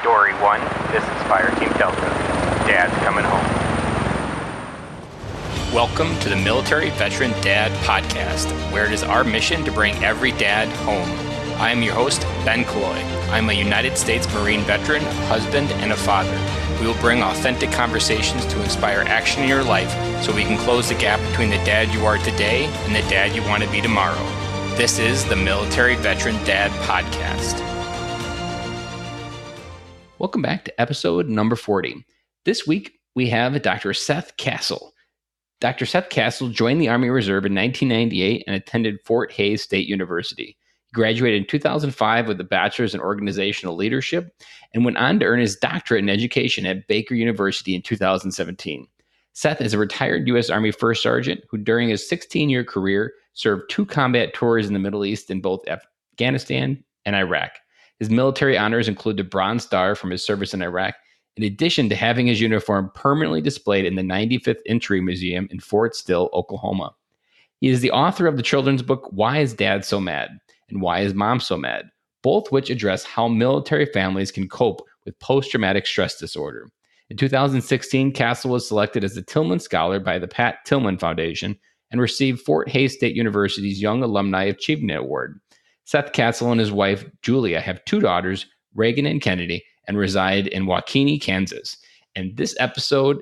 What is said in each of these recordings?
Story 1, this is Fireteam Delta. Dad's coming home. Welcome to the Military Veteran Dad Podcast, where it is our mission to bring every dad home. I am your host, Ben Killoy. I'm a United States Marine veteran, husband, and a father. We will bring authentic conversations to inspire action in your life so we can close the gap between the dad you are today and the dad you want to be tomorrow. This is the Military Veteran Dad Podcast. Welcome back to episode number 40. This week, we have Dr. Seth Kastle. Dr. Seth Kastle joined the Army Reserve in 1998 and attended Fort Hays State University. He graduated in 2005 with a bachelor's in organizational leadership and went on to earn his doctorate in education at Baker University in 2017. Seth is a retired U.S. Army First Sergeant who, during his 16-year career, served 2 combat tours in the Middle East in both Afghanistan and Iraq. His military honors include the Bronze Star from his service in Iraq, in addition to having his uniform permanently displayed in the 95th Infantry Museum in Fort Sill, Oklahoma. He is the author of the children's book, Why Is Dad So Mad? And Why Is Mom So Mad? Both which address how military families can cope with post-traumatic stress disorder. In 2016, Kastle was selected as the Tillman Scholar by the Pat Tillman Foundation and received Fort Hays State University's Young Alumni Achievement Award. Seth Kastle and his wife, Julia, have 2 daughters, Reagan and Kennedy, and reside in Waukene, Kansas. And this episode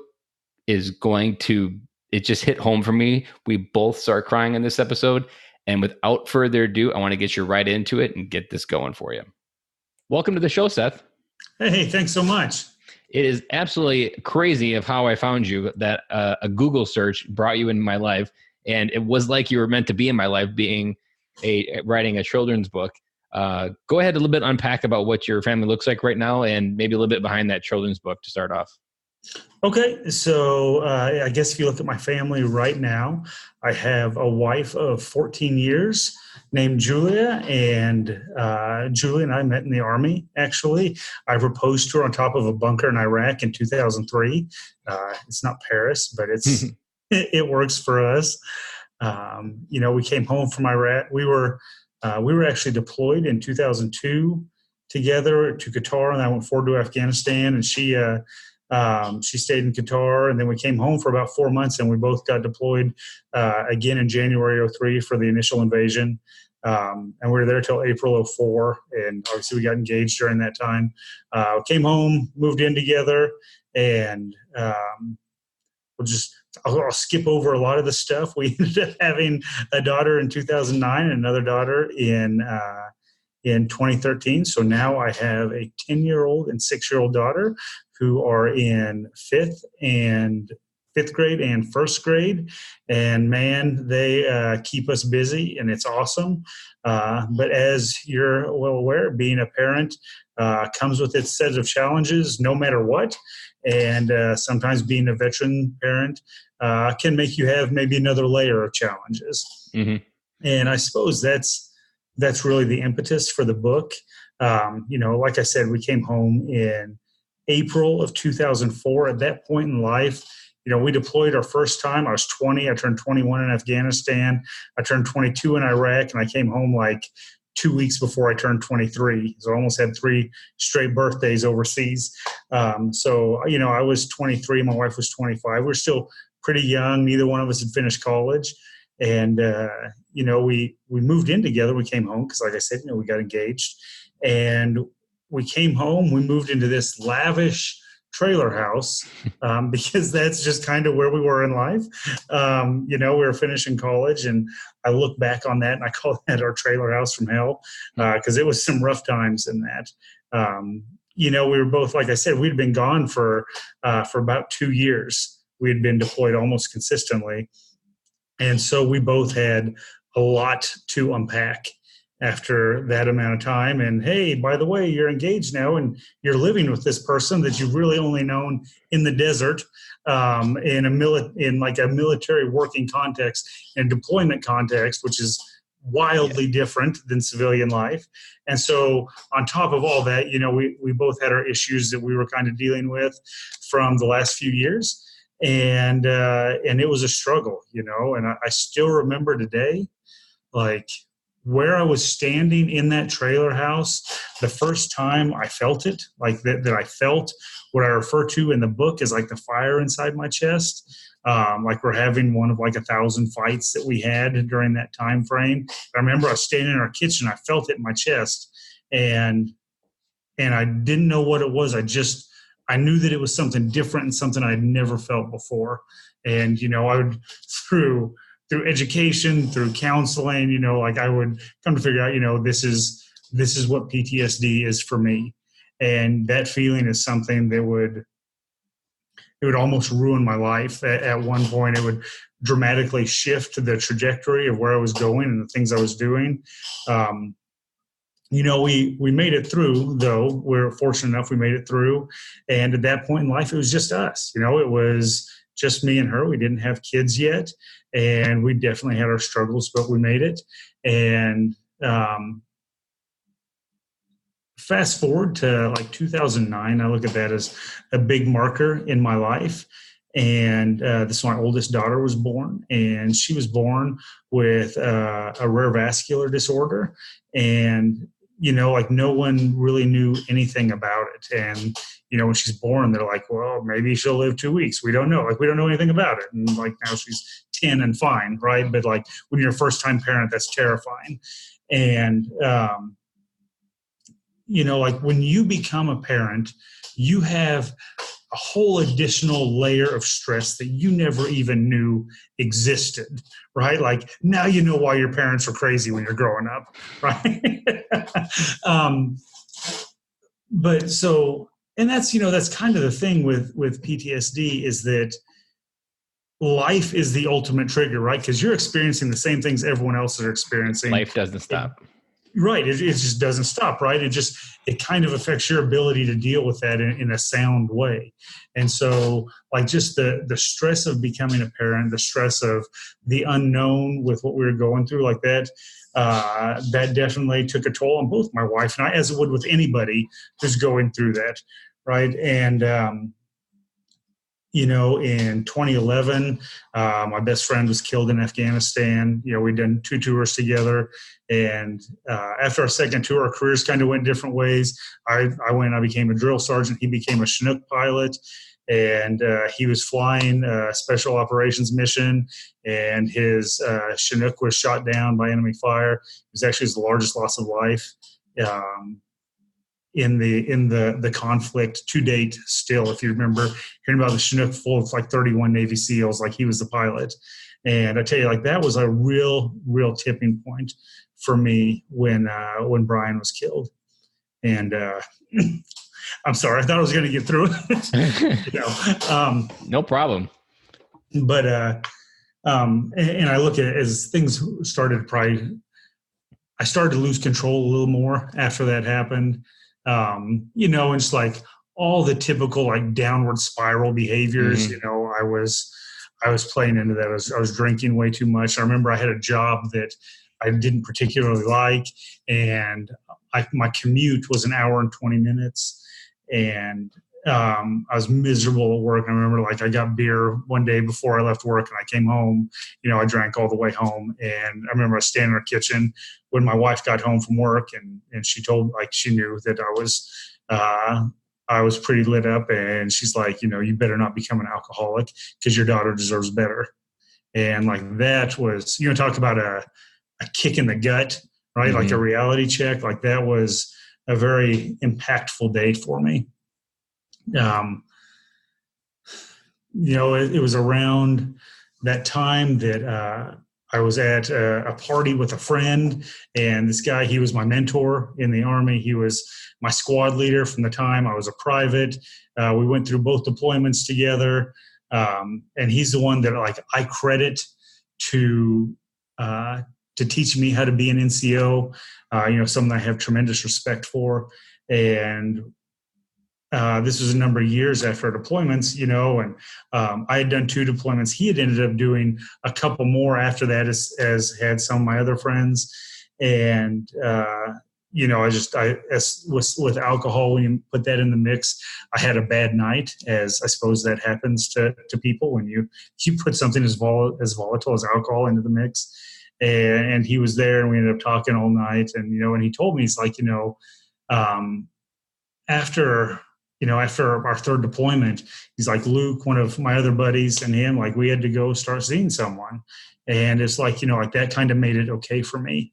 is it just hit home for me. We both start crying in this episode. And without further ado, I want to get you right into it and get this going for you. Welcome to the show, Seth. Hey, thanks so much. It is absolutely crazy of how I found you, that a Google search brought you into my life. And it was like you were meant to be in my life, writing a children's book. Go ahead a little bit, unpack about what your family looks like right now and maybe a little bit behind that children's book to start off. Okay, so I guess if you look at my family right now, I have a wife of 14 years named Julia, and Julia and I met in the Army, actually. I proposed to her on top of a bunker in Iraq in 2003. It's not Paris, but it works for us. We came home from Iraq. We were actually deployed in 2002 together to Qatar, and I went forward to Afghanistan, and she stayed in Qatar, and then we came home for about 4 months, and we both got deployed again in January 2003 for the initial invasion. And we were there till April 2004, and obviously we got engaged during that time. Came home, moved in together, and I'll skip over a lot of the stuff. We ended up having a daughter in 2009 and another daughter in 2013. So now I have a 10-year-old and 6-year-old daughter who are in 5th grade and 1st grade. And man, they keep us busy, and it's awesome. But as you're well aware, being a parent comes with its set of challenges no matter what. And sometimes being a veteran parent can make you have maybe another layer of challenges. Mm-hmm. And I suppose that's really the impetus for the book. Like I said, we came home in April of 2004. At that point in life, we deployed our first time. I was 20. I turned 21 in Afghanistan. I turned 22 in Iraq, and I came home like 2 weeks before I turned 23. So I almost had 3 straight birthdays overseas. I was 23. My wife was 25. We're still pretty young. Neither one of us had finished college. And, we moved in together. We came home because, like I said, we got engaged. And we came home. We moved into this lavish trailer house because that's just kind of where we were in life. We were finishing college, and I look back on that and I call that our trailer house from hell because it was some rough times in that. We were both, like I said, we'd been gone for about 2 years. We had been deployed almost consistently. And so we both had a lot to unpack after that amount of time. And hey, by the way, you're engaged now and you're living with this person that you've really only known in the desert, in a military working context and deployment context, which is wildly different than civilian life. And so on top of all that, we both had our issues that we were kind of dealing with from the last few years. And it was a struggle, and I still remember today, like where I was standing in that trailer house, the first time I felt it, like that I felt what I refer to in the book as like the fire inside my chest. Like we're having one of like 1,000 fights that we had during that time frame. I remember I was standing in our kitchen. I felt it in my chest, and I didn't know what it was. I knew that it was something different and something I'd never felt before. And, I would, through education, through counseling, like I would come to figure out, this is what PTSD is for me. And that feeling is something that would almost ruin my life. At one point, it would dramatically shift the trajectory of where I was going and the things I was doing. We made it through, though. We're fortunate enough we made it through. And at that point in life, it was just us. It was just me and her. We didn't have kids yet. And we definitely had our struggles, but we made it. And fast forward to like 2009, I look at that as a big marker in my life. And this is my oldest daughter was born, and she was born with a rare vascular disorder. And like no one really knew anything about it. And, when she's born, they're like, well, maybe she'll live 2 weeks. We don't know. Like, we don't know anything about it. And like now she's 10 and fine, right? But like when you're a first-time parent, that's terrifying. And, like when you become a parent, you have a whole additional layer of stress that you never even knew existed, right? Like now you know why your parents were crazy when you're growing up, right? But so, and that's, that's kind of the thing with PTSD is that life is the ultimate trigger, right? Because you're experiencing the same things everyone else is experiencing. Life doesn't stop. Right. It just doesn't stop, right? It kind of affects your ability to deal with that in a sound way. And so like just the stress of becoming a parent, the stress of the unknown with what we were going through like that, that definitely took a toll on both my wife and I, as it would with anybody who's going through that. Right. And, in 2011, my best friend was killed in Afghanistan. We'd done 2 tours together. And after our second tour, our careers kind of went different ways. I became a drill sergeant. He became a Chinook pilot. And he was flying a special operations mission. And his Chinook was shot down by enemy fire. It was actually his largest loss of life. In the conflict to date still, if you remember hearing about the Chinook full of like 31 Navy SEALs, like he was the pilot. And I tell you, like that was a real tipping point for me when Brian was killed. And I'm sorry, I thought I was going to get through it. No problem. But and I look at it as things started I started to lose control a little more after that happened. And it's like all the typical like downward spiral behaviors. I was playing into that. I was drinking way too much. I remember I had a job that I didn't particularly like, and my commute was an hour and 20 minutes, and I was miserable at work. I remember like I got beer one day before I left work, and I came home. I drank all the way home, and I remember I was standing in our kitchen when my wife got home from work, and she told, like, she knew that I was pretty lit up, and she's like, you better not become an alcoholic because your daughter deserves better. And like that was, talk about a kick in the gut, right? Mm-hmm. Like a reality check. Like that was a very impactful day for me. It was around that time that I was at a party with a friend, and this guy, he was my mentor in the Army. He was my squad leader from the time I was a private. We went through both deployments together, and he's the one that like I credit to teach me how to be an NCO. Something I have tremendous respect for. And this was a number of years after our deployments, and I had done 2 deployments. He had ended up doing a couple more after that, as had some of my other friends. And, with alcohol, when you put that in the mix, I had a bad night, as I suppose that happens to people when you put something as volatile as alcohol into the mix. and he was there, and we ended up talking all night. And, and he told me, he's like, after our third deployment, he's like, Luke, one of my other buddies and him, like, we had to go start seeing someone. And it's like, like that kind of made it okay for me,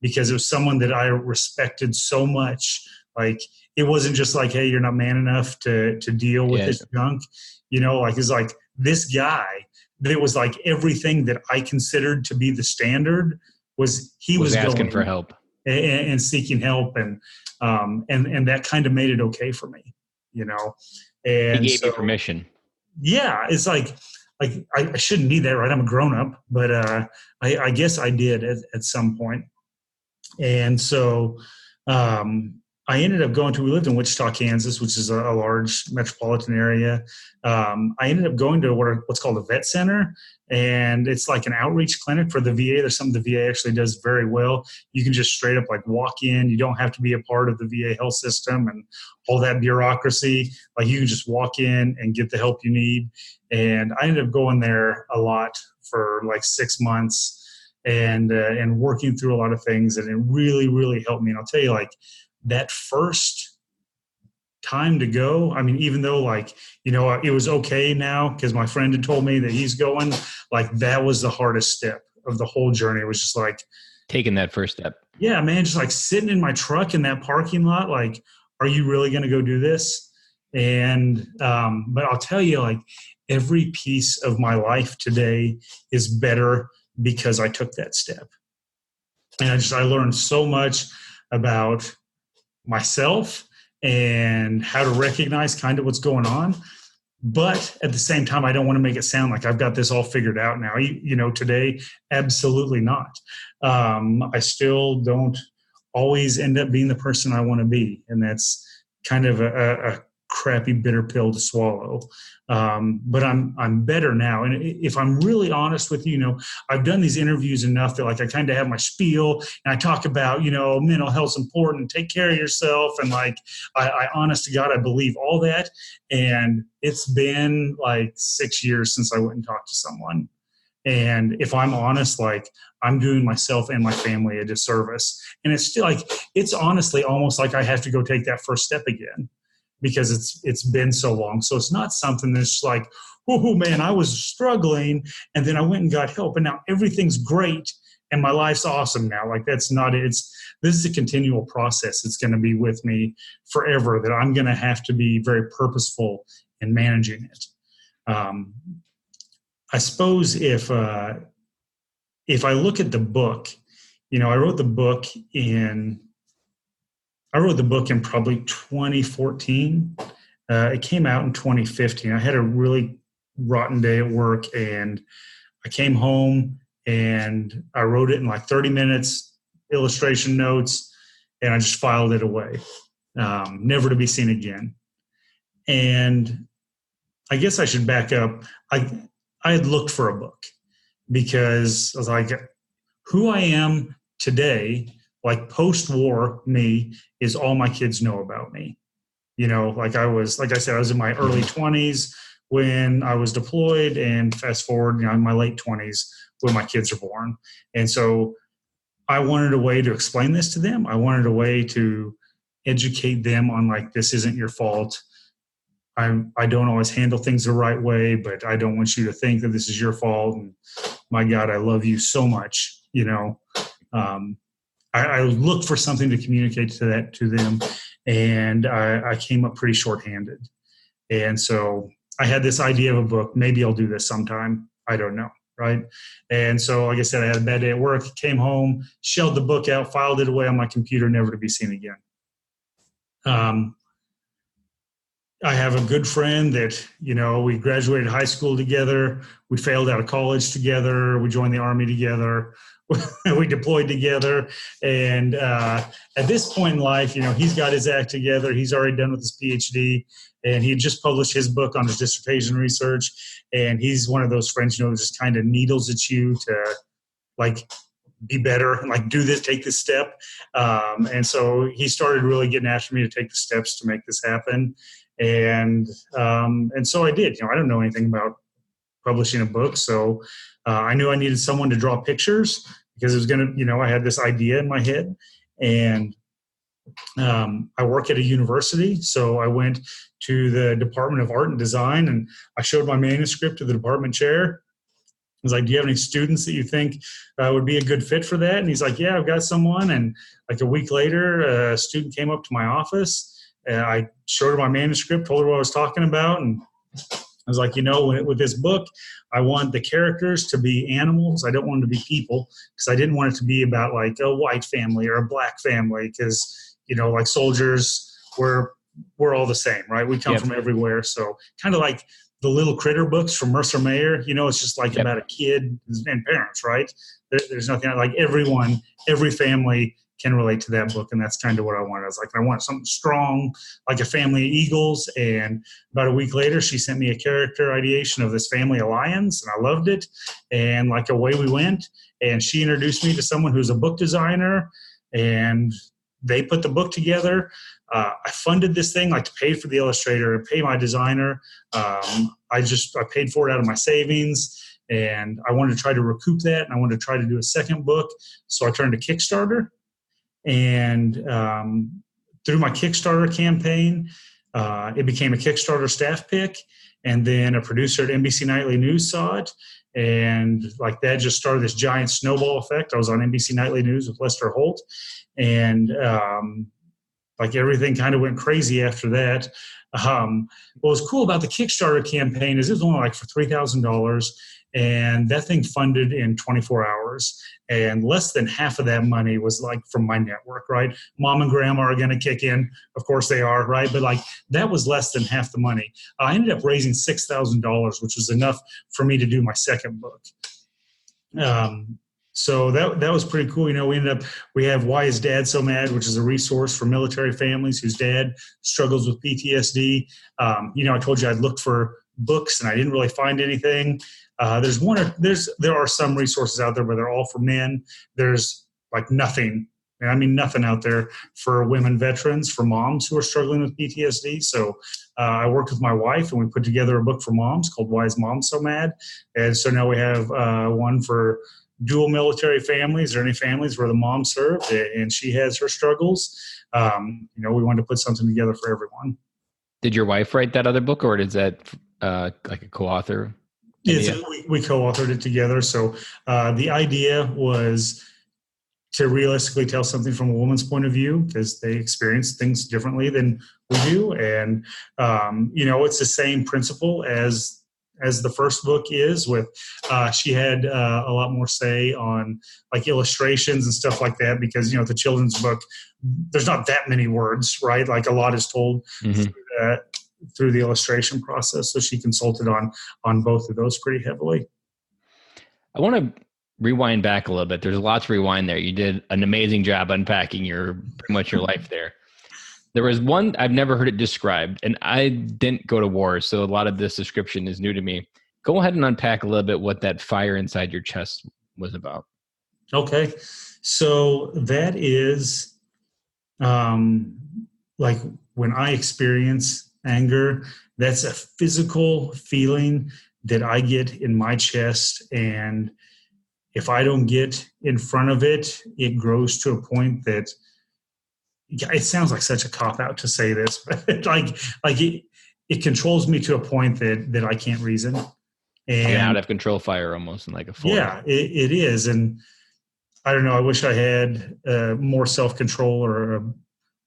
because it was someone that I respected so much. Like, it wasn't just like, hey, you're not man enough to deal with this junk. Like, it's like this guy that was like everything that I considered to be the standard was asking going for help and seeking help. And that kind of made it okay for me, and he gave you permission. Yeah. It's like I shouldn't be that, right? I'm a grown up, but I guess I did at some point. And so I ended up we lived in Wichita, Kansas, which is a large metropolitan area. I ended up going to what's called a vet center, and it's like an outreach clinic for the VA. There's something the VA actually does very well. You can just straight up like walk in. You don't have to be a part of the VA health system and all that bureaucracy. Like, you can just walk in and get the help you need. And I ended up going there a lot for like 6 months and working through a lot of things. And it really, really helped me. And I'll tell you, like, that first time to go, I mean, even though like, it was okay now because my friend had told me that he's going, like, that was the hardest step of the whole journey. It was just like taking that first step. Yeah, man, just like sitting in my truck in that parking lot, like, are you really going to go do this? And, but I'll tell you, like, every piece of my life today is better because I took that step. And I learned so much about myself and how to recognize kind of what's going on. But at the same time, I don't want to make it sound like I've got this all figured out now. Today, absolutely not. I still don't always end up being the person I want to be. And that's kind of a crappy, bitter pill to swallow. But I'm better now. And if I'm really honest with you, I've done these interviews enough that like I kind of have my spiel and I talk about, mental health's important, take care of yourself. And like, I honest to God, I believe all that. And it's been like 6 years since I went and talked to someone. And if I'm honest, like, I'm doing myself and my family a disservice. And it's still like, it's honestly almost like I have to go take that first step again, because it's been so long. So it's not something that's just like, oh man, I was struggling and then I went and got help and now everything's great and my life's awesome now. Like, that's not it. This is a continual process. It's going to be with me forever, that I'm going to have to be very purposeful in managing it. I suppose if I look at the book, I wrote the book in probably 2014. It came out in 2015. I had a really rotten day at work, and I came home and I wrote it in like 30 minutes, illustration notes, and I just filed it away, never to be seen again. And I guess I should back up. I had looked for a book because I was like, who I am today, like post-war me, is all my kids know about me. Like I said, I was in my early 20s when I was deployed, and fast forward, in my late 20s when my kids are born. And so I wanted a way to explain this to them. I wanted a way to educate them on, like, this isn't your fault. I don't always handle things the right way, but I don't want you to think that this is your fault. And my God, I love you so much. I looked for something to communicate to them, and I came up pretty shorthanded. And so I had this idea of a book. Maybe I'll do this sometime. I don't know, right? And so, like I said, I had a bad day at work, came home, shelled the book out, filed it away on my computer, never to be seen again. I have a good friend that, we graduated high school together. We failed out of college together. We joined the Army together. We deployed together. And at this point in life, he's got his act together. He's already done with his PhD, and he had just published his book on his dissertation research. And he's one of those friends, that just kind of needles at you to, like, be better and, like, do this, take this step. And so he started really getting after me to take the steps to make this happen. And so I did. I don't know anything about publishing a book, so I knew I needed someone to draw pictures, because it was going to, I had this idea in my head, and I work at a university. So I went to the Department of Art and Design, and I showed my manuscript to the department chair. I was like, do you have any students that you think would be a good fit for that? And he's like, yeah, I've got someone. And like a week later, a student came up to my office. I showed her my manuscript, told her what I was talking about. And I was like, with this book, I want the characters to be animals. I don't want them to be people, because I didn't want it to be about like a white family or a black family, because, like soldiers, we're all the same, right? We come from everywhere. So kind of like the little critter books from Mercer Mayer, it's just like about a kid and parents, right? There's nothing like every family can relate to that book. And that's kind of what I wanted. I was like, I want something strong, like a family of eagles. And about a week later, she sent me a character ideation of this family of lions, and I loved it. And like away we went. And she introduced me to someone who's a book designer, and they put the book together. I funded this thing, like to pay for the illustrator and pay my designer. I paid for it out of my savings, and I wanted to try to recoup that, and I wanted to try to do a second book. So I turned to Kickstarter, and through my Kickstarter campaign, it became a Kickstarter staff pick, and then a producer at NBC Nightly News saw it, and like that just started this giant snowball effect. I was on NBC Nightly News with Lester Holt, and like everything kind of went crazy after that. What was cool about the Kickstarter campaign is it was only like for $3,000, and that thing funded in 24 hours. And less than half of that money was like from my network, right? Mom and grandma are going to kick in. Of course they are, right? But like that was less than half the money. I ended up raising $6,000, which was enough for me to do my second book. So that was pretty cool. We have Why Is Dad So Mad, which is a resource for military families whose dad struggles with PTSD. I told you I'd looked for books and I didn't really find anything. There are some resources out there, but they're all for men. There's like nothing, and I mean nothing out there for women veterans, for moms who are struggling with PTSD. So I worked with my wife, and we put together a book for moms called Why Is Mom So Mad? And so now we have one for dual military families, or any families where the mom served and she has her struggles. We wanted to put something together for everyone. Did your wife write that other book, or is that like a co-author? We co-authored it together. So the idea was to realistically tell something from a woman's point of view, because they experience things differently than we do. And, it's the same principle as the first book is, with she had a lot more say on like illustrations and stuff like that, because, the children's book, there's not that many words, right? Like a lot is told through the illustration process. So she consulted on both of those pretty heavily. I want to rewind back a little bit. There's a lot to rewind there. You did an amazing job unpacking pretty much your life there. There was one, I've never heard it described, and I didn't go to war, so a lot of this description is new to me. Go ahead and unpack a little bit what that fire inside your chest was about. Okay. So that is like when I experience anger, that's a physical feeling that I get in my chest. And if I don't get in front of it, it grows to a point that it sounds like such a cop-out to say this, but it controls me to a point that I can't reason. And out of control fire almost, in like a full. Yeah, it is. And I don't know, I wish I had more self-control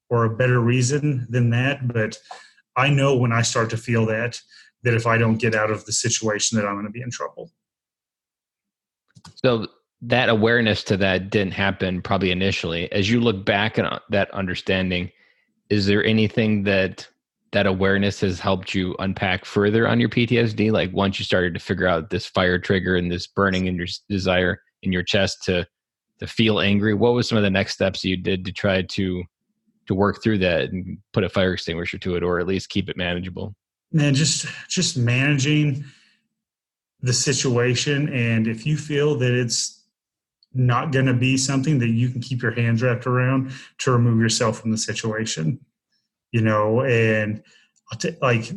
or a better reason than that. But I know when I start to feel that if I don't get out of the situation, that I'm going to be in trouble. So that awareness to that didn't happen probably initially. As you look back at that understanding, is there anything that awareness has helped you unpack further on your PTSD? Like once you started to figure out this fire trigger and this burning in your desire in your chest to feel angry, what was some of the next steps you did to try to work through that and put a fire extinguisher to it, or at least keep it manageable? Man, just managing the situation. And if you feel that it's not going to be something that you can keep your hands wrapped around, to remove yourself from the situation, and like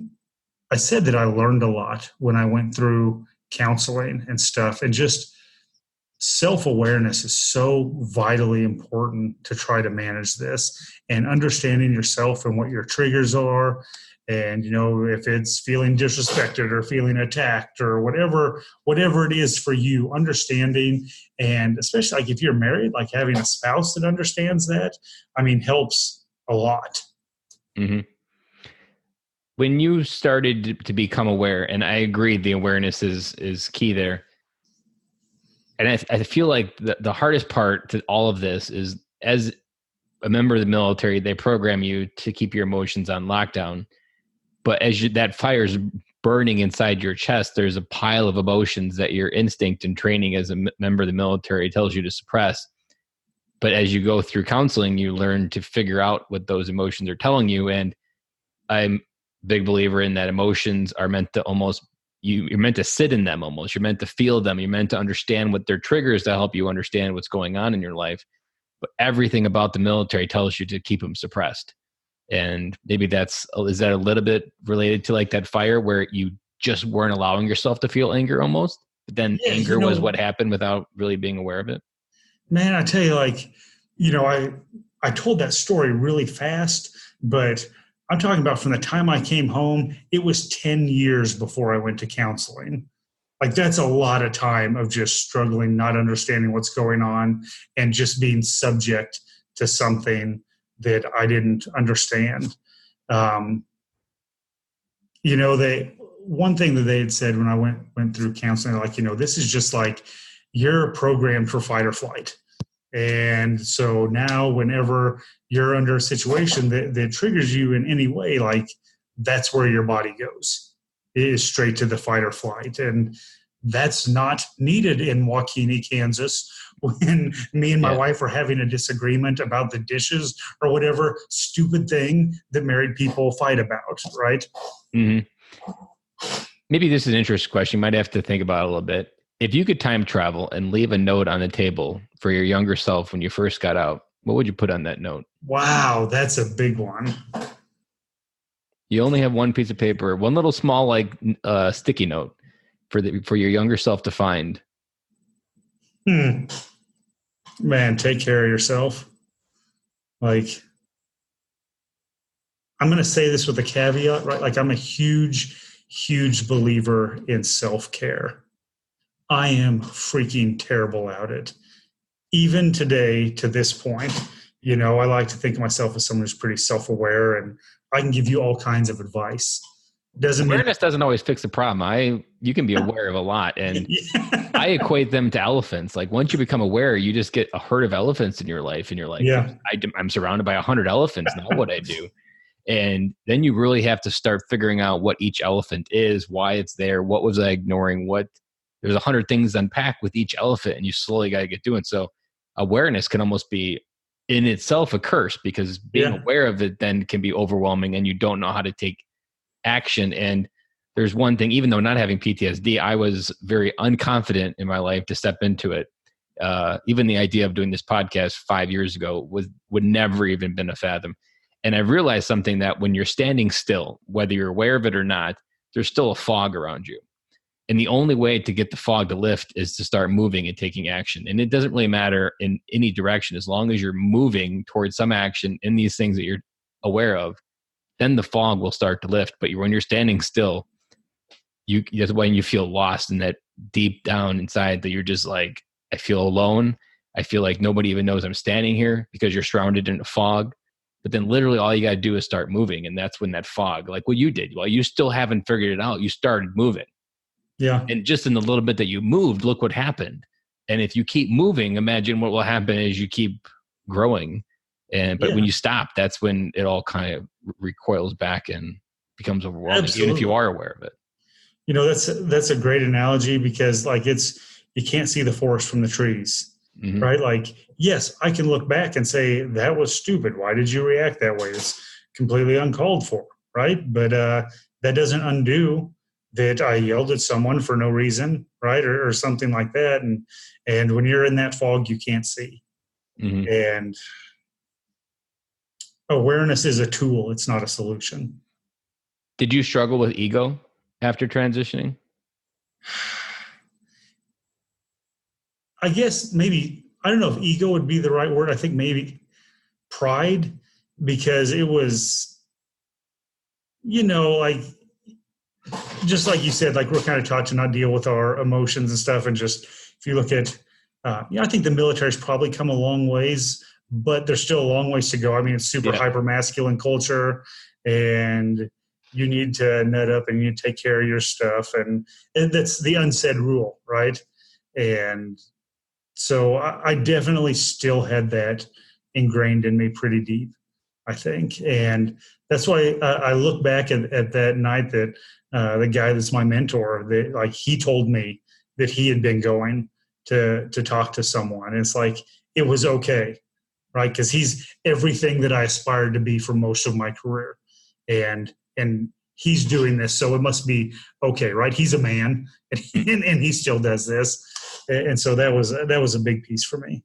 I said, that I learned a lot when I went through counseling and stuff, and just self-awareness is so vitally important to try to manage this, and understanding yourself and what your triggers are. And, if it's feeling disrespected or feeling attacked or whatever it is for you, understanding, and especially like if you're married, like having a spouse that understands that, helps a lot. Mm-hmm. When you started to become aware, and I agree, the awareness is key there. And I feel like the hardest part to all of this is, as a member of the military, they program you to keep your emotions on lockdown. But as that fire's burning inside your chest, there's a pile of emotions that your instinct and training as a member of the military tells you to suppress. But as you go through counseling, you learn to figure out what those emotions are telling you. And I'm a big believer in that emotions are meant to you're meant to sit in them almost. You're meant to feel them. You're meant to understand what their triggers to help you understand what's going on in your life. But everything about the military tells you to keep them suppressed. And maybe is that a little bit related to like that fire where you just weren't allowing yourself to feel anger almost, but then Yeah, anger was what happened without really being aware of it? Man, I tell you, I told that story really fast, but I'm talking about from the time I came home, it was 10 years before I went to counseling. Like, that's a lot of time of just struggling, not understanding what's going on, and just being subject to something that I didn't understand. Um, one thing that they had said when I went through counseling, like, this is just like you're programmed for fight or flight. And so now whenever you're under a situation that triggers you in any way, like, that's where your body goes. It is straight to the fight or flight. And that's not needed in Waukene, Kansas, when me and my wife are having a disagreement about the dishes or whatever stupid thing that married people fight about, right? Mm-hmm. Maybe this is an interesting question. You might have to think about it a little bit. If you could time travel and leave a note on the table for your younger self when you first got out, what would you put on that note? Wow, that's a big one. You only have one piece of paper, one little small sticky note for your younger self to find. Man, take care of yourself. Like, I'm going to say this with a caveat, right? Like, I'm a huge believer in self-care. I am freaking terrible at it. Even today, to this point, I like to think of myself as someone who's pretty self-aware, and I can give you all kinds of advice. Awareness doesn't always fix the problem. You can be aware of a lot, and I equate them to elephants. Like, once you become aware, you just get a herd of elephants in your life, and you're like, I'm surrounded by 100 elephants. Now what I do? And then you really have to start figuring out what each elephant is, why it's there, what was I ignoring, there's 100 things to unpack with each elephant, and you slowly got to get doing. So awareness can almost be in itself a curse, because being aware of it then can be overwhelming, and you don't know how to take action. And there's one thing, even though not having PTSD, I was very unconfident in my life to step into it. Even the idea of doing this podcast 5 years ago would never even been a fathom. And I realized something, that when you're standing still, whether you're aware of it or not, there's still a fog around you. And the only way to get the fog to lift is to start moving and taking action. And it doesn't really matter in any direction, as long as you're moving towards some action in these things that you're aware of, then the fog will start to lift. But when you're standing still, that's when you feel lost, in that deep down inside that you're just like, I feel alone. I feel like nobody even knows I'm standing here, because you're surrounded in a fog. But then literally all you got to do is start moving. And that's when that fog, like what you did, while you still haven't figured it out, you started moving. Yeah. And just in the little bit that you moved, look what happened. And if you keep moving, imagine what will happen as you keep growing. But when you stop, that's when it all kind of recoils back and becomes overwhelming. Absolutely. Even if you are aware of it. That's a great analogy, because you can't see the forest from the trees. Mm-hmm. Right? Like, yes, I can look back and say, that was stupid. Why did you react that way? It's completely uncalled for, right? But that doesn't undo that I yelled at someone for no reason, right? Or something like that. And when you're in that fog, you can't see. Mm-hmm. And awareness is a tool. It's not a solution. Did you struggle with ego after transitioning? I guess maybe, I don't know if ego would be the right word. I think maybe pride, because it was, like, just like you said, like we're kind of taught to not deal with our emotions and stuff. And just, if you look at, I think the military's probably come a long ways, but there's still a long ways to go. I mean, it's super hyper masculine culture, and you need to nut up and you need to take care of your stuff. And that's the unsaid rule, right? And so I definitely still had that ingrained in me pretty deep, I think. And that's why I look back at that night that the guy that's my mentor, that, like, he told me that he had been going to talk to someone. And it's like, it was okay, right? Because he's everything that I aspired to be for most of my career. And he's doing this, so it must be okay, right? He's a man, and he still does this. And so that was a big piece for me.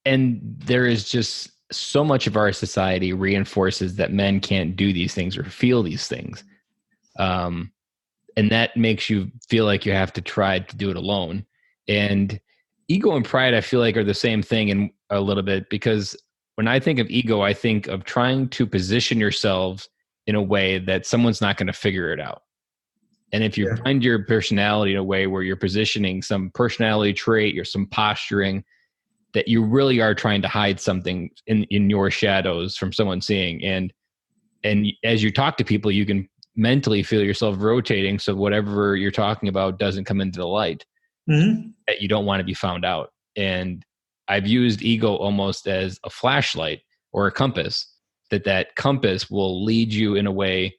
And there is just so much of our society reinforces that men can't do these things or feel these things. And that makes you feel like you have to try to do it alone. And ego and pride, I feel like, are the same thing in a little bit, because when I think of ego, I think of trying to position yourselves in a way that someone's not going to figure it out. And if you find your personality in a way where you're positioning some personality trait or some posturing that you really are trying to hide something in your shadows from someone seeing. And as you talk to people, you can mentally feel yourself rotating so whatever you're talking about doesn't come into the light, that you don't want to be found out. And I've used ego almost as a flashlight or a compass, that compass will lead you in a way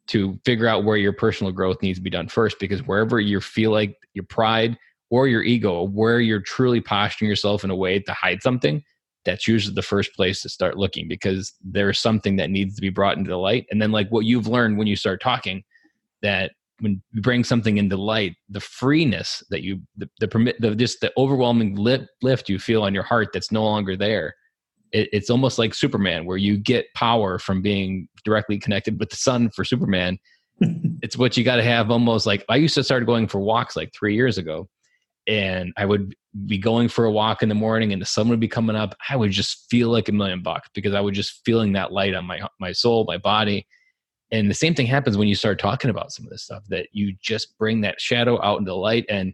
to figure out where your personal growth needs to be done first, because wherever you feel like your pride or your ego, where you're truly posturing yourself in a way to hide something, that's usually the first place to start looking, because there's something that needs to be brought into the light. And then, like what you've learned when you start talking, that when you bring something into light, the freeness that you, just the overwhelming lift you feel on your heart that's no longer there. It's almost like Superman, where you get power from being directly connected with the sun for Superman. It's what you got to have. Almost like, I used to start going for walks like 3 years ago, and I would be going for a walk in the morning and the sun would be coming up. I would just feel like $1,000,000 because I was just feeling that light on my soul, my body. And the same thing happens when you start talking about some of this stuff, that you just bring that shadow out into the light. And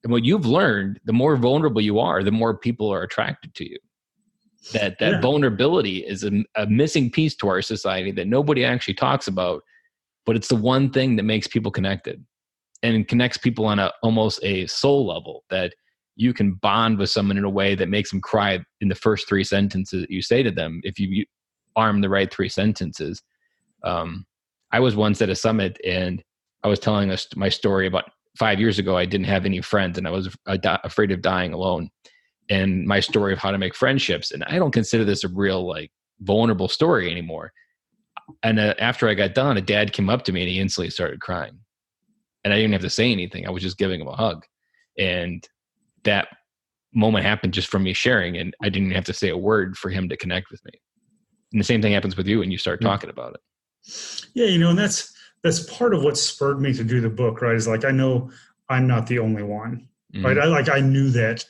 what you've learned, the more vulnerable you are, the more people are attracted to you. That vulnerability is a missing piece to our society that nobody actually talks about, but it's the one thing that makes people connected, and connects people on almost a soul level, that you can bond with someone in a way that makes them cry in the first 3 sentences that you say to them, if you arm the right 3 sentences. I was once at a summit, and I was telling us my story about 5 years ago. I didn't have any friends, and I was afraid of dying alone. And my story of how to make friendships. And I don't consider this a real, like, vulnerable story anymore. And after I got done, a dad came up to me and he instantly started crying. And I didn't have to say anything. I was just giving him a hug. And that moment happened just from me sharing, and I didn't have to say a word for him to connect with me. And the same thing happens with you when you start talking about it. Yeah, and that's part of what spurred me to do the book, right? Is like, I know I'm not the only one, right? I knew that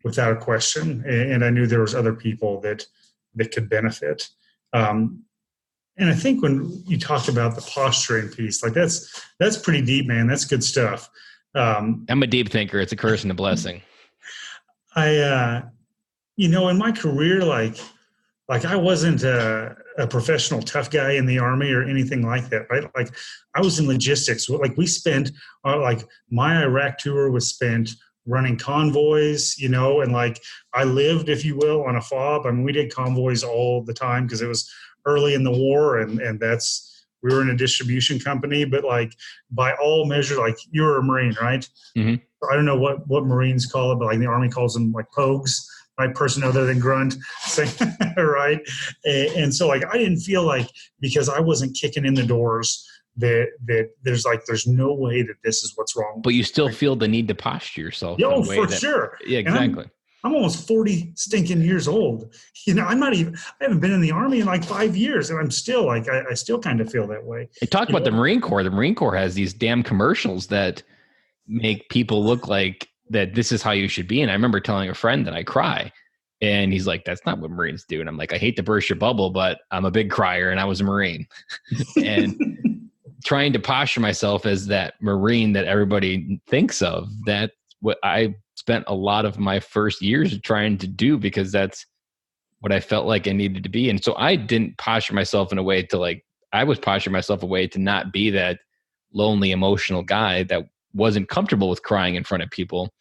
without a question, and I knew there was other people that could benefit. And I think when you talked about the posturing piece, like that's pretty deep, man. That's good stuff. I'm a deep thinker. It's a curse and a blessing. I, in my career, like I wasn't a professional tough guy in the Army or anything like that, right? Like, I was in logistics. Like, we spent, my Iraq tour was spent running convoys, and like, I lived, if you will, on a fob. I mean, we did convoys all the time because it was early in the war, and we were in a distribution company. But like, by all measures, like, you were a Marine, right? I don't know what Marines call it, but like the Army calls them like pogues, right? Person other than grunt, right? And so, like, I didn't feel like, because I wasn't kicking in the doors, that there's no way that this is what's wrong. But you still feel the need to posture yourself. Oh, for sure. Yeah, exactly. I'm almost 40 stinking years old. I haven't been in the Army in like 5 years, and I'm still like, I still kind of feel that way. They talk about the Marine Corps. The Marine Corps has these damn commercials that make people look like that this is how you should be. And I remember telling a friend that I cry, and he's like, that's not what Marines do. And I'm like, I hate to burst your bubble, but I'm a big crier and I was a Marine. And trying to posture myself as that Marine that everybody thinks of, that's what I spent a lot of my first years trying to do, because that's what I felt like I needed to be. And so I didn't posture myself in a way to like, I was posturing myself a way to not be that lonely, emotional guy that wasn't comfortable with crying in front of people.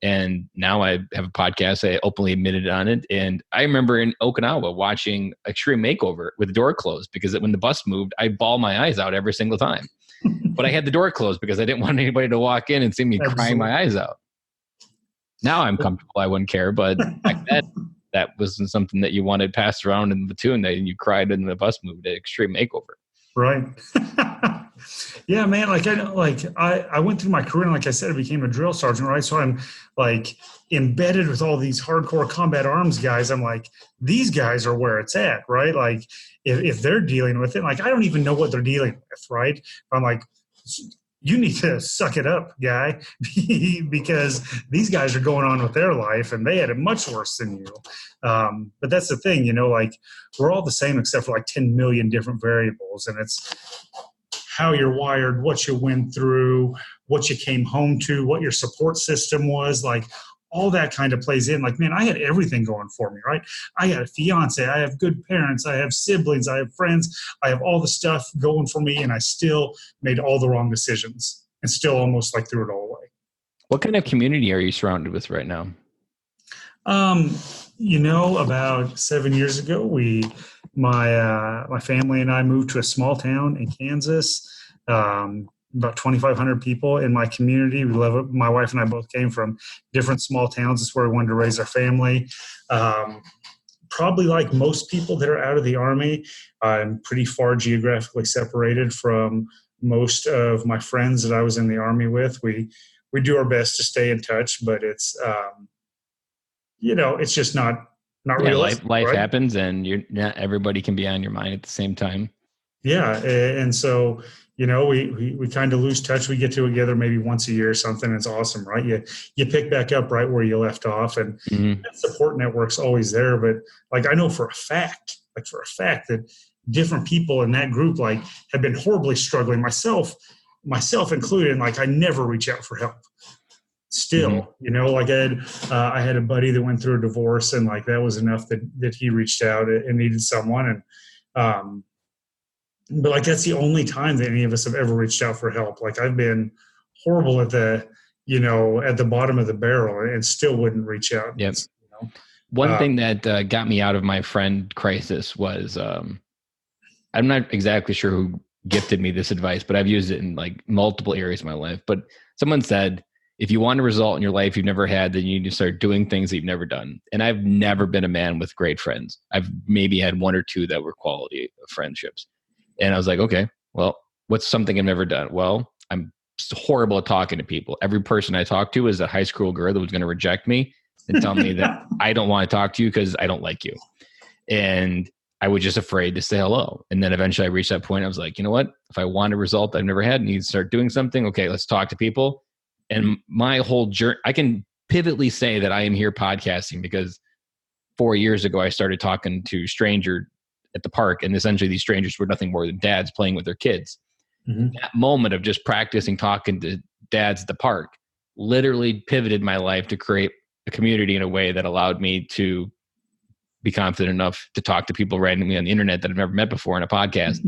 And now I have a podcast. I openly admitted on it. And I remember in Okinawa watching Extreme Makeover with the door closed, because when the bus moved, I bawl my eyes out every single time. But I had the door closed because I didn't want anybody to walk in and see me crying my eyes out. Now I'm comfortable. I wouldn't care. But back then, that wasn't something that you wanted passed around in the platoon, that you cried in the bus moved at Extreme Makeover. Right. Yeah, man. I went through my career, and like I said, I became a drill sergeant, right? So I'm like embedded with all these hardcore combat arms guys. I'm like, these guys are where it's at, right? Like if they're dealing with it, like I don't even know what they're dealing with, right? I'm like, you need to suck it up, guy, because these guys are going on with their life and they had it much worse than you. But that's the thing, like we're all the same except for like 10 million different variables. And it's how you're wired, what you went through, what you came home to, what your support system was, like all that kind of plays in. Like, man, I had everything going for me, right? I had a fiance, I have good parents, I have siblings, I have friends, I have all the stuff going for me, and I still made all the wrong decisions and still almost like threw it all away. What kind of community are you surrounded with right now? About 7 years ago, my family and I moved to a small town in Kansas. About 2,500 people in my community. We love it. My wife and I both came from different small towns. It's where we wanted to raise our family. Probably like most people that are out of the Army, I'm pretty far geographically separated from most of my friends that I was in the Army with. We do our best to stay in touch, but it's it's just not realistic. Life happens, and not everybody can be on your mind at the same time. Yeah, and so we kind of lose touch. We get together maybe once a year or something. It's awesome, right? You pick back up right where you left off, and that support network's always there. But like I know for a fact that different people in that group like have been horribly struggling. Myself included. And like I never reach out for help. Still, like I had a buddy that went through a divorce, and like that was enough that he reached out and needed someone. And but like that's the only time that any of us have ever reached out for help. Like I've been horrible at the bottom of the barrel and still wouldn't reach out. Yep. One thing that got me out of my friend crisis was I'm not exactly sure who gifted me this advice, but I've used it in like multiple areas of my life. But someone said, if you want a result in your life you've never had, then you need to start doing things that you've never done. And I've never been a man with great friends. I've maybe had one or two that were quality friendships. And I was like, okay, well, what's something I've never done? Well, I'm horrible at talking to people. Every person I talk to is a high school girl that was going to reject me and tell me that I don't want to talk to you because I don't like you. And I was just afraid to say hello. And then eventually I reached that point. I was like, you know what? If I want a result I've never had, I need to start doing something. Okay, let's talk to people. And my whole journey, I can pivotly say that I am here podcasting because 4 years ago, I started talking to stranger at the park, and essentially these strangers were nothing more than dads playing with their kids. Mm-hmm. That moment of just practicing talking to dads at the park literally pivoted my life to create a community in a way that allowed me to be confident enough to talk to people randomly on the internet that I've never met before in a podcast.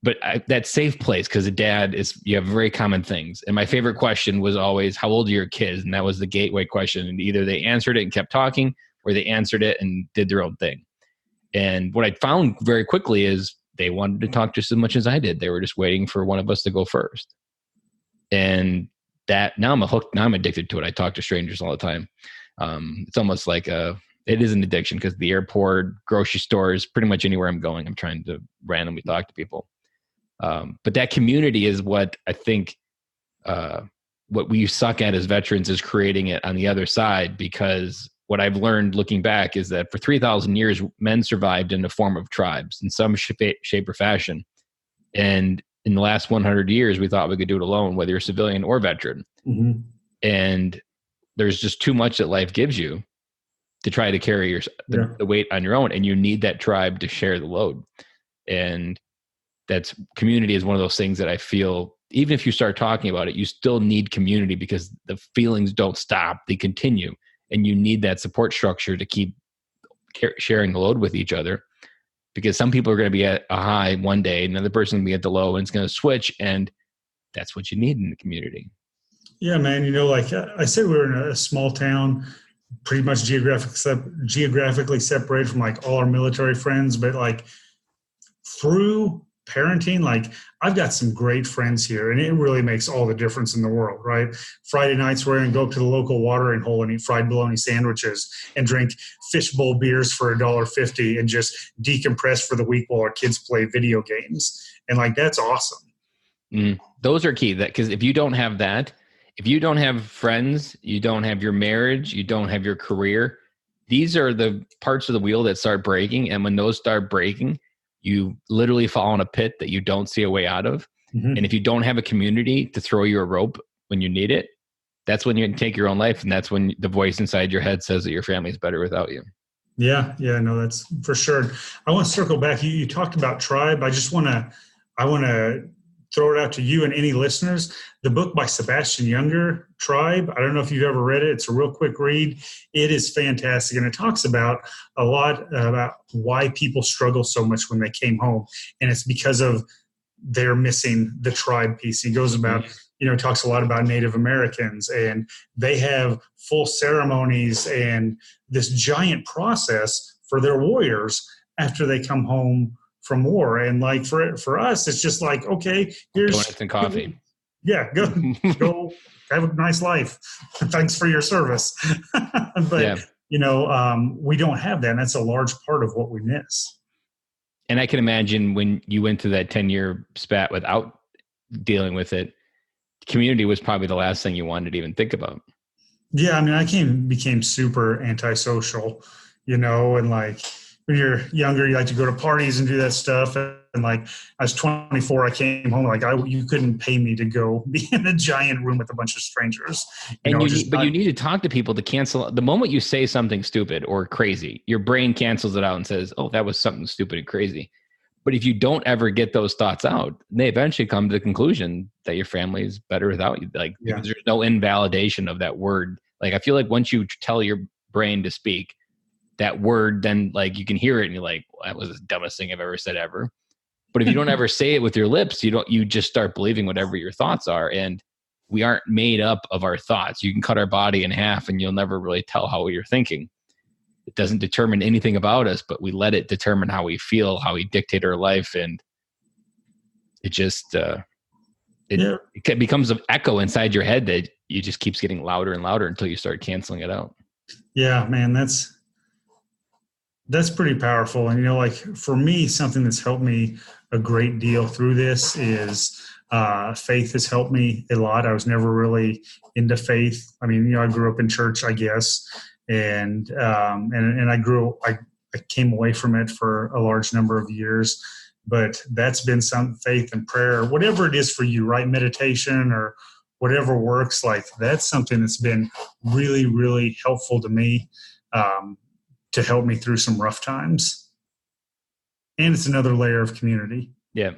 But that safe place, because a dad you have very common things. And my favorite question was always, how old are your kids? And that was the gateway question. And either they answered it and kept talking, or they answered it and did their own thing. And what I found very quickly is they wanted to talk just as much as I did. They were just waiting for one of us to go first. And that now I'm hooked. Now I'm addicted to it. I talk to strangers all the time. It's almost like it is an addiction, because the airport, grocery stores, pretty much anywhere I'm going, I'm trying to randomly talk to people. But that community is what I think, what we suck at as veterans is creating it on the other side, because what I've learned looking back is that for 3,000 years, men survived in the form of tribes in some shape or fashion. And in the last 100 years, we thought we could do it alone, whether you're civilian or veteran. Mm-hmm. And there's just too much that life gives you to try to carry the weight on your own. And you need that tribe to share the load. And that's community is one of those things that I feel, even if you start talking about it, you still need community because the feelings don't stop, they continue. And you need that support structure to keep sharing the load with each other, because some people are going to be at a high one day, another person will be at the low, and it's going to switch. And that's what you need in the community. Yeah, man. You know, like I said, we were in a small town, pretty much geographically separated from like all our military friends, but like through parenting, like I've got some great friends here, and it really makes all the difference in the world, right? Friday nights we're going to go up to the local watering hole and eat fried bologna sandwiches and drink fishbowl beers for $1.50 and just decompress for the week while our kids play video games. And like, that's awesome. Those are key, that because if you don't have that, if you don't have friends, you don't have your marriage, you don't have your career, these are the parts of the wheel that start breaking. And when those start breaking, you literally fall in a pit that you don't see a way out of. And if you don't have a community to throw you a rope when you need it, that's when you take your own life. And that's when the voice inside your head says that your family is better without you. Yeah, no, that's for sure. I want to circle back. You talked about tribe. I want to throw it out to you and any listeners. The book by Sebastian Junger, Tribe. I don't know if you've ever read it. It's a real quick read. It is fantastic. And it talks about a lot about why people struggle so much when they came home. And it's because of they're missing the tribe piece. He goes about, talks a lot about Native Americans, and they have full ceremonies and this giant process for their warriors after they come home from war. And like for us, it's just like, okay, here's donuts and coffee. Yeah, go have a nice life. Thanks for your service. But we don't have that, and that's a large part of what we miss. And I can imagine when you went through that 10-year spat without dealing with it, community was probably the last thing you wanted to even think about. Yeah, I mean, I became super antisocial, and like when you're younger, you like to go to parties and do that stuff. And like I was 24, I came home, like you couldn't pay me to go be in a giant room with a bunch of strangers. You need to talk to people to cancel. The moment you say something stupid or crazy, your brain cancels it out and says, oh, that was something stupid and crazy. But if you don't ever get those thoughts out, they eventually come to the conclusion that your family is better without you. Like there's no invalidation of that word. Like I feel like once you tell your brain to speak that word, then like you can hear it and you're like, well, that was the dumbest thing I've ever said ever. But if you don't ever say it with your lips, you just start believing whatever your thoughts are. And we aren't made up of our thoughts. You can cut our body in half and you'll never really tell how you're thinking. It doesn't determine anything about us, but we let it determine how we feel, how we dictate our life. And it just, it becomes an echo inside your head that you just keeps getting louder and louder until you start canceling it out. Yeah, man, that's pretty powerful. And, like for me, something that's helped me a great deal through this is faith has helped me a lot. I was never really into faith. I mean, I grew up in church, I guess. And I came away from it for a large number of years, but that's been some faith and prayer, whatever it is for you, right? Meditation or whatever works. Like that's something that's been really, really helpful to me, to help me through some rough times. And it's another layer of community. Yeah.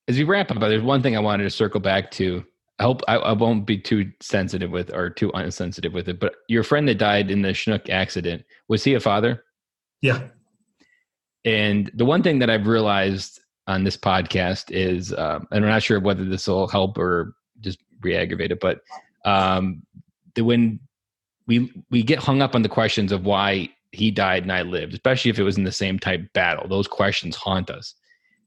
As we wrap up, there's one thing I wanted to circle back to. I hope I won't be too sensitive with or too insensitive with it, but your friend that died in the Chinook accident, was he a father? Yeah. And the one thing that I've realized on this podcast is, and I'm not sure whether this will help or just re-aggravate it, but when we get hung up on the questions of why he died and I lived, especially if it was in the same type battle, those questions haunt us.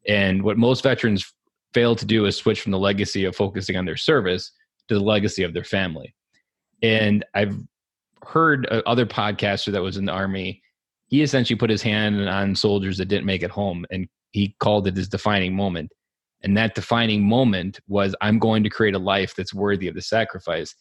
And what most veterans fail to do is switch from the legacy of focusing on their service to the legacy of their family. And I've heard other podcaster that was in the Army, he essentially put his hand on soldiers that didn't make it home, and he called it his defining moment. And that defining moment was, I'm going to create a life that's worthy of the sacrifice.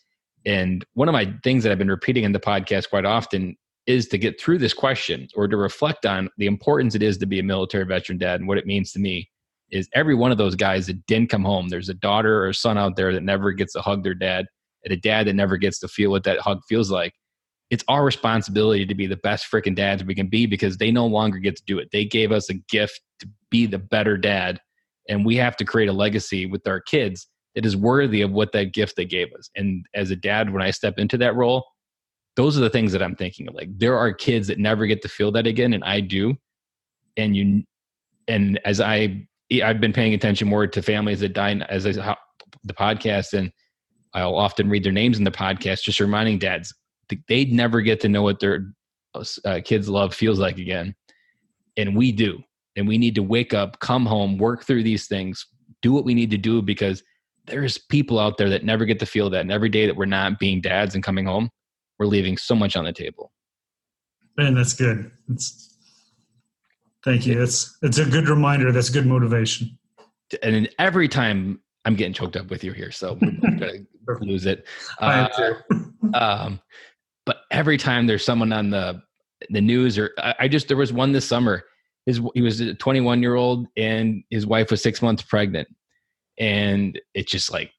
And one of my things that I've been repeating in the podcast quite often is to get through this question or to reflect on the importance it is to be a military veteran dad and what it means to me. Is every one of those guys that didn't come home, there's a daughter or a son out there that never gets to hug their dad. and a dad that never gets to feel what that hug feels like, it's our responsibility to be the best freaking dads we can be, because they no longer get to do it. They gave us a gift to be the better dad, and we have to create a legacy with our kids that is worthy of what that gift they gave us. And as a dad, when I step into that role, those are the things that I'm thinking of. Like, there are kids that never get to feel that again, and I do. And as I've been paying attention more to families that die as the podcast, and I'll often read their names in the podcast, just reminding dads they'd never get to know what their kids' love feels like again. And we do. And we need to wake up, come home, work through these things, do what we need to do, because there's people out there that never get to feel that. And every day that we're not being dads and coming home, we're leaving so much on the table. Man, that's good. Thank you. It's a good reminder. That's good motivation. And every time I'm getting choked up with you here, so I'm going to lose it. I am too. But every time there's someone on the news, or there was one this summer. He was a 21-year-old and his wife was 6 months pregnant. And it's just like,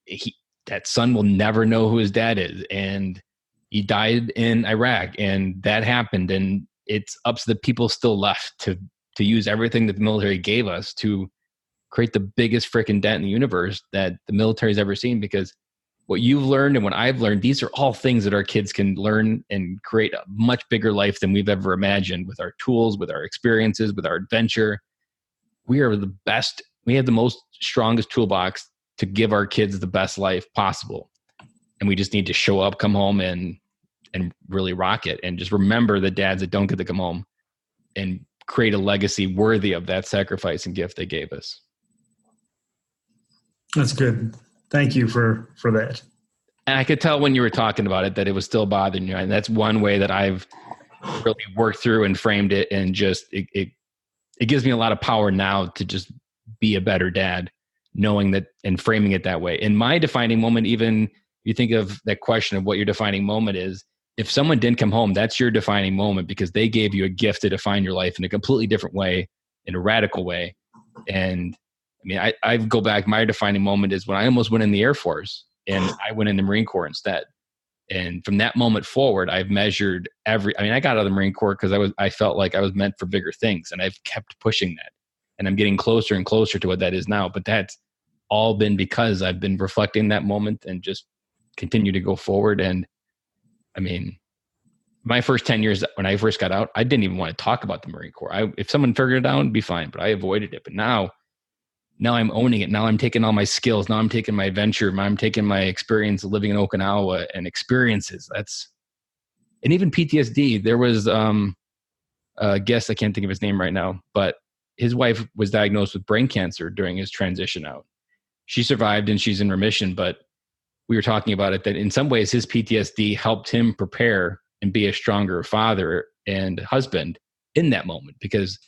that son will never know who his dad is. And he died in Iraq, and that happened. And it's up to the people still left to use everything that the military gave us to create the biggest freaking dent in the universe that the military's ever seen. Because what you've learned and what I've learned, these are all things that our kids can learn and create a much bigger life than we've ever imagined, with our tools, with our experiences, with our adventure. We are the best. We have the most strongest toolbox to give our kids the best life possible. And we just need to show up, come home, and really rock it. And just remember the dads that don't get to come home, and create a legacy worthy of that sacrifice and gift they gave us. That's good. Thank you for that. And I could tell when you were talking about it that it was still bothering you. And that's one way that I've really worked through and framed it. And just, it gives me a lot of power now to just be a better dad, knowing that and framing it that way. In my defining moment, even you think of that question of what your defining moment is, if someone didn't come home, that's your defining moment, because they gave you a gift to define your life in a completely different way, in a radical way. And I mean, I go back, my defining moment is when I almost went in the Air Force and I went in the Marine Corps instead. And from that moment forward, I've measured I got out of the Marine Corps because I felt like I was meant for bigger things, and I've kept pushing that. And I'm getting closer and closer to what that is now. But that's all been because I've been reflecting that moment and just continue to go forward. And I mean, my first 10 years when I first got out, I didn't even want to talk about the Marine Corps. If someone figured it out, it'd be fine, but I avoided it. But now I'm owning it. Now I'm taking all my skills. Now I'm taking my adventure. I'm taking my experience of living in Okinawa and experiences. And even PTSD. There was a guest, I can't think of his name right now, but his wife was diagnosed with brain cancer during his transition out. She survived and she's in remission, but we were talking about it, that in some ways his PTSD helped him prepare and be a stronger father and husband in that moment, because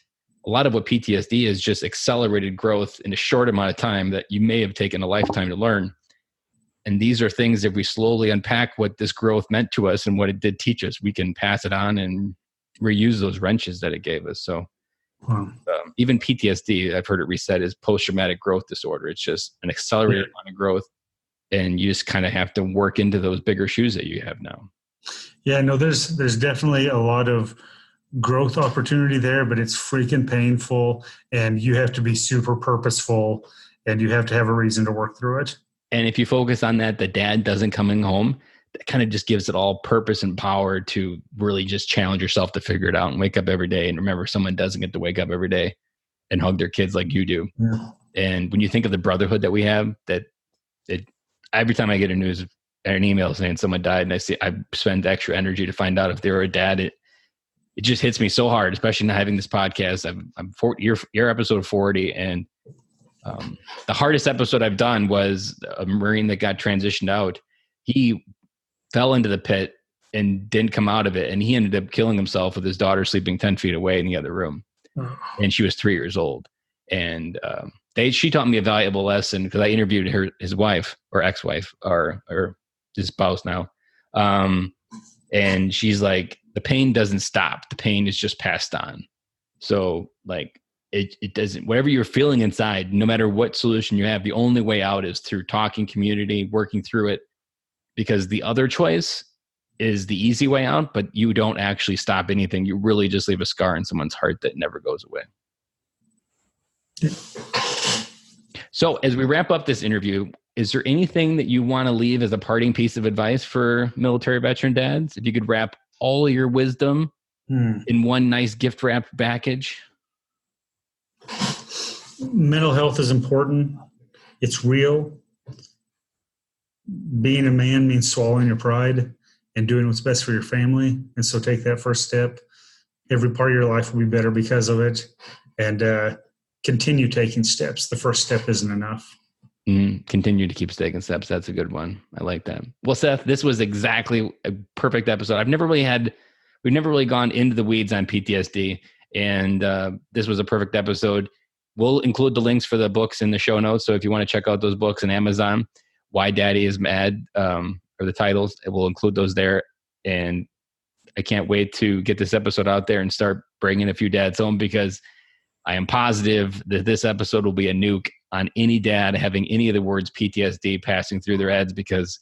a lot of what PTSD is just accelerated growth in a short amount of time that you may have taken a lifetime to learn. And these are things that we slowly unpack what this growth meant to us and what it did teach us. We can pass it on and reuse those wrenches that it gave us. So even PTSD, I've heard it reset as post-traumatic growth disorder. It's just an accelerated amount of growth. And you just kind of have to work into those bigger shoes that you have now. Yeah, no, there's definitely a lot of growth opportunity there, but it's freaking painful, and you have to be super purposeful, and you have to have a reason to work through it. And if you focus on that, the dad doesn't coming home, that kind of just gives it all purpose and power to really just challenge yourself to figure it out and wake up every day. And remember, someone doesn't get to wake up every day and hug their kids like you do. Yeah. And when you think of the brotherhood that we have, every time I get a news or an email saying someone died, and I spend extra energy to find out if they were a dad, it just hits me so hard, especially not having this podcast. I'm 40, you're episode 40. And the hardest episode I've done was a Marine that got transitioned out. He fell into the pit and didn't come out of it. And he ended up killing himself with his daughter sleeping 10 feet away in the other room. And she was 3 years old. And she taught me a valuable lesson, because I interviewed his wife or ex-wife or his spouse now. And she's like, the pain doesn't stop. The pain is just passed on. So like it doesn't, whatever you're feeling inside, no matter what solution you have, the only way out is through talking, community, working through it. because the other choice is the easy way out, but you don't actually stop anything. You really just leave a scar in someone's heart that never goes away. So as we wrap up this interview, is there anything that you want to leave as a parting piece of advice for military veteran dads? If you could wrap all of your wisdom in one nice gift wrapped package. Mental health is important. It's real. Being a man means swallowing your pride and doing what's best for your family. And so take that first step. Every part of your life will be better because of it. And continue taking steps. The first step isn't enough. Continue to keep taking steps. That's a good one. I like that. Well, Seth, this was exactly a perfect episode. We've never really gone into the weeds on PTSD. And this was a perfect episode. We'll include the links for the books in the show notes. So if you want to check out those books on Amazon, Why Daddy is Mad, or the titles, we'll include those there. And I can't wait to get this episode out there and start bringing a few dads home, because I am positive that this episode will be a nuke on any dad having any of the words PTSD passing through their heads, because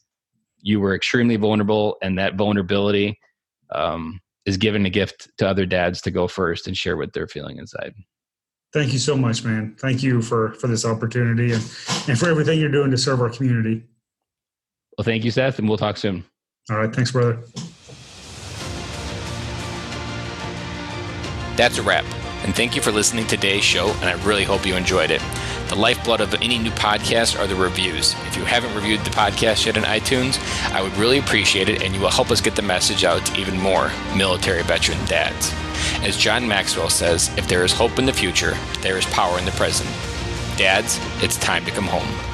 you were extremely vulnerable, and that vulnerability is given a gift to other dads to go first and share what they're feeling inside. Thank you so much, man. Thank you for this opportunity and for everything you're doing to serve our community. Well, thank you, Seth, and we'll talk soon. All right. Thanks, brother. That's a wrap. And thank you for listening to today's show, and I really hope you enjoyed it. The lifeblood of any new podcast are the reviews. If you haven't reviewed the podcast yet on iTunes, I would really appreciate it, and you will help us get the message out to even more military veteran dads. As John Maxwell says, if there is hope in the future, there is power in the present. Dads, it's time to come home.